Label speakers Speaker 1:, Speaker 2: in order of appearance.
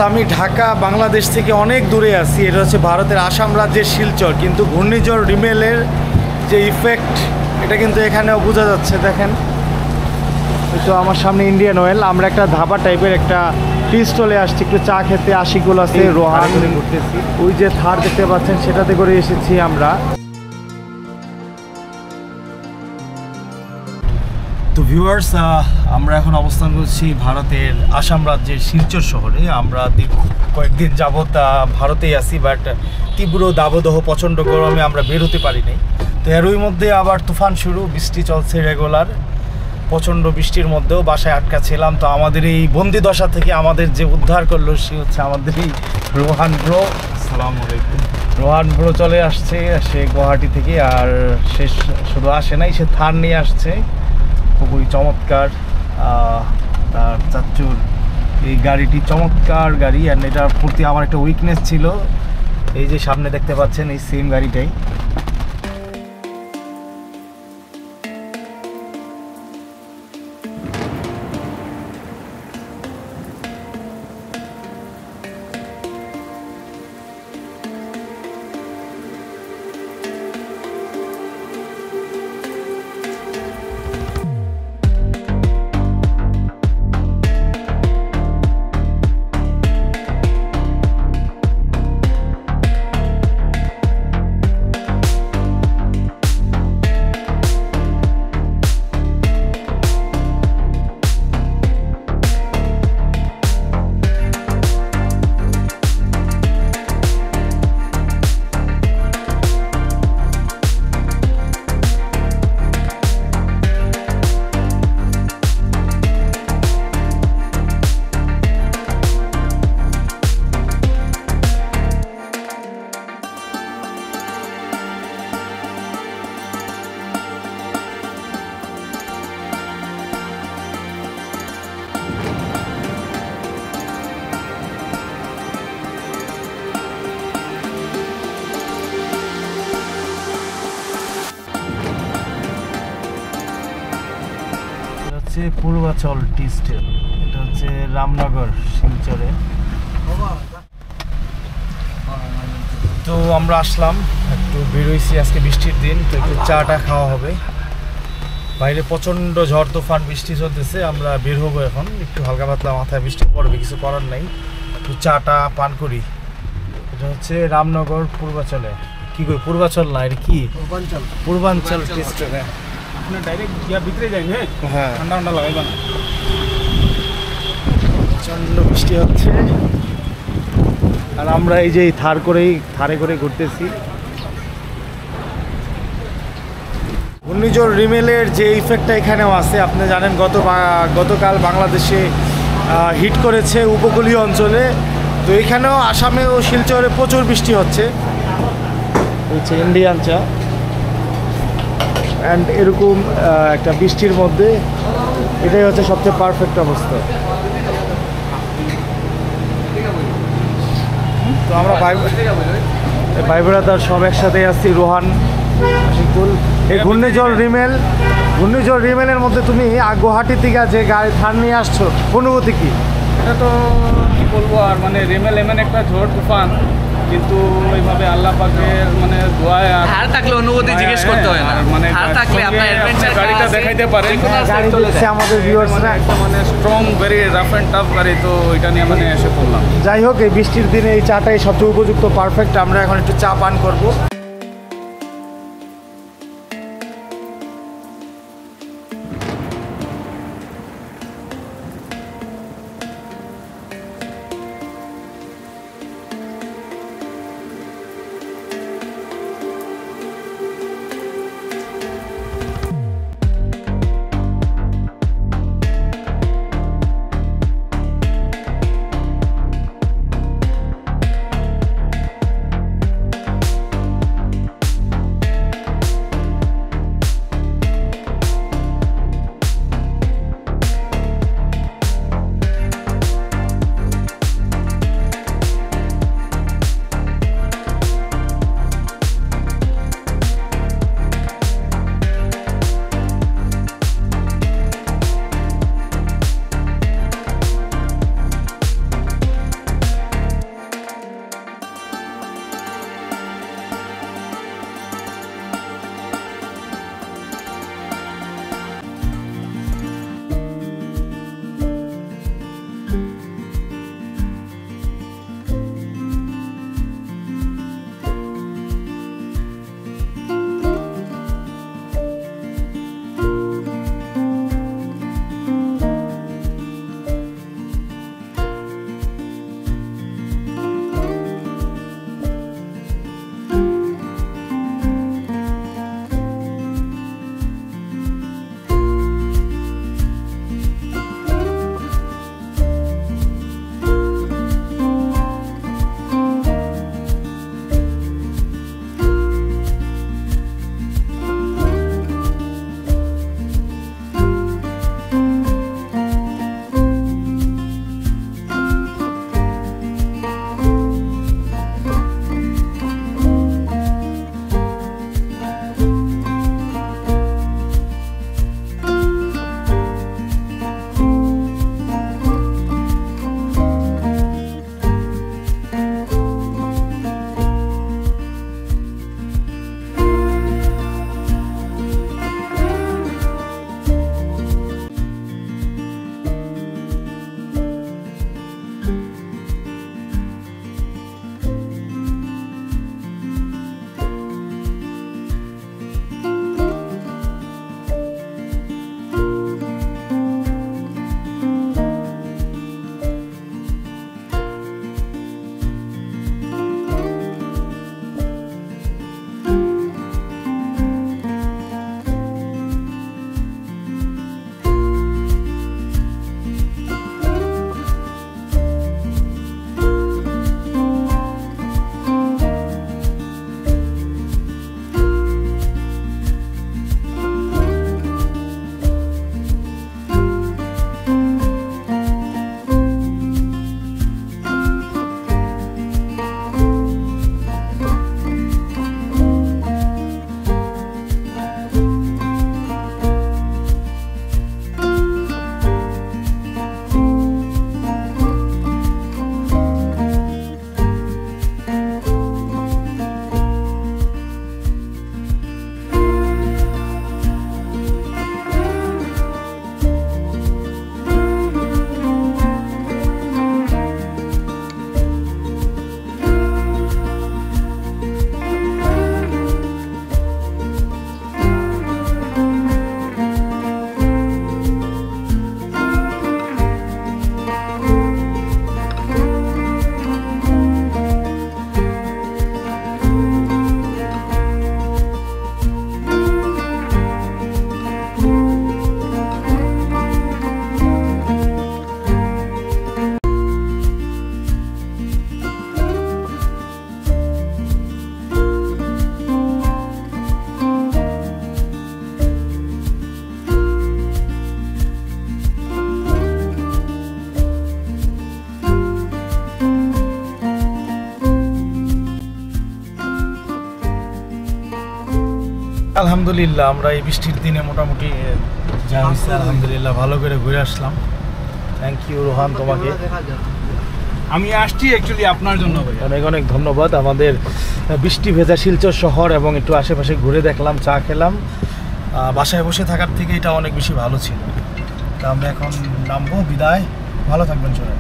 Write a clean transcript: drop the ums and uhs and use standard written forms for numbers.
Speaker 1: আমি ঢাকা বাংলাদেশ থেকে অনেক দূরে আছি। এটা হচ্ছে ভারতের আসাম রাজ্যের শিলচর, কিন্তু ঘূর্ণিঝড় রিমেলের যে ইফেক্ট এটা কিন্তু এখানেও বোঝা যাচ্ছে। দেখেন তো আমার সামনে ইন্ডিয়ান অয়েল, আমরা একটা ধাবা টাইপের একটা টি স্টলে আসছি একটু চা খেতে। আশিকুল আছে, রোহান ঘুরতেছি, ওই যে থার দেখতে পাচ্ছেন সেটাতে করে এসেছি আমরা। তো ভিউয়ার্স, আমরা এখন অবস্থান করছি ভারতের আসাম রাজ্যের শিলচর শহরে। আমরা কয়েকদিন যাবৎ ভারতেই আছি, বাট তীব্র দাবদাহ প্রচণ্ড গরমে আমরা বের হতে পারি নাই। তো এরই মধ্যে আবার তুফান শুরু, বৃষ্টি চলছে রেগুলার। প্রচণ্ড বৃষ্টির মধ্যেও বাসায় আটকা ছিলাম। তো আমাদের এই বন্দি দশা থেকে আমাদের যে উদ্ধার করলো সে হচ্ছে আমাদের এই রোহান ব্রো। আসসালামু আলাইকুম। রোহান ব্রো চলে আসছে সে গুয়াহাটি থেকে, আর সে শুধু আসে নাই, সে থার নিয়ে আসছে। খুবই চমৎকার, তার চাচ্চুর এই গাড়িটি চমৎকার গাড়ি। অ্যান্ড এটার প্রতি আমার একটা উইকনেস ছিল, এই যে সামনে দেখতে পাচ্ছেন এই সেম গাড়িটাই। পূর্বাচল টি স্টেট, এটা হচ্ছে রামনগর শিলচরে। তো আমরা আসলাম, একটু বেরোইছি, আজকে বৃষ্টির দিন, তো একটু চাটা খাওয়া হবে। বাইরে প্রচণ্ড ঝড় তুফান বৃষ্টি চলতেছে, আমরা বের হবো এখন। একটু হালকা পাতলা মাথায় বৃষ্টি পড়বে, কিছু করার নাই, একটু চাটা পান করি। এটা হচ্ছে রামনগর পূর্বাচলে। কি কই পূর্বাচল না, এটা কি পূর্বাঞ্চল টি স্টেট।
Speaker 2: আপনি ডাইরেক্ট গিয়া ভিতরে যাই,
Speaker 1: হ্যাঁ,
Speaker 2: ঠান্ডা ঠান্ডা লাগাইবা না।
Speaker 1: প্রচণ্ড বৃষ্টি হচ্ছে, আর আমরা এই যে থারে করে ঘুরতেছি। ঘূর্ণিঝড় রিমেলের যে ইফেক্টটা এখানেও আছে, আপনি জানেন গতকাল বাংলাদেশে হিট করেছে উপকূলীয় অঞ্চলে। তো এখানেও আসামে ও শিলচরে প্রচুর বৃষ্টি হচ্ছে। হচ্ছে ইন্ডিয়ান চা। অ্যান্ড এরকম একটা বৃষ্টির মধ্যে এটাই হচ্ছে সবচেয়ে পারফেক্ট অবস্থা। তো আমরা ভাই ব্রাদার সব একসাথে আসছি, রোহান, আশিকুল। এই ঘূর্ণিঝড় রিমেলের মধ্যে তুমি গুয়াহাটি থেকে যে গাড়ি থার নিয়ে আসছো, অনুভূতি কি?
Speaker 2: এটা তো কি বলবো আর, মানে রিমেল এমন একটা ঝড় তুফান, কিন্তু এইভাবে আল্লাহ পাকের মানে দোয়ায় আর
Speaker 3: হার থাকলে অনুভূতি জিজ্ঞেস করতে হয় না,
Speaker 2: মানে
Speaker 3: হার থাকলে আপনার অ্যাডভেঞ্চার
Speaker 2: গাড়িটা দেখাইতে পারেন।
Speaker 1: গাড়ি দেখছে আমাদের ভিউয়ার্সরা,
Speaker 2: একটা মানে strong, very rough and tough গাড়ি, তো এটা নিয়ে মানে এসে পড়লাম।
Speaker 1: যাই হোক, এই বৃষ্টির দিনে এই চাটাই সবচেয়ে উপযুক্ত, পারফেক্ট। আমরা এখন একটু চা পান করবো। আলহামদুলিল্লাহ আমরা এই বৃষ্টির দিনে মোটামুটি যা হয়েছে আলহামদুলিল্লাহ ভালো করে ঘুরে আসলাম। থ্যাংক ইউ রোহান, তোমাকে
Speaker 2: আমি আসছি অ্যাকচুয়ালি আপনার জন্য ভাই।
Speaker 1: অনেক অনেক ধন্যবাদ। আমাদের বৃষ্টি ভেজা শিলচর শহর এবং একটু আশেপাশে ঘুরে দেখলাম, চা খেলাম। বাসায় বসে থাকার থেকে এটা অনেক বেশি ভালো ছিল। তা আমরা এখন নামবো, বিদায়, ভালো থাকবেন সবাই।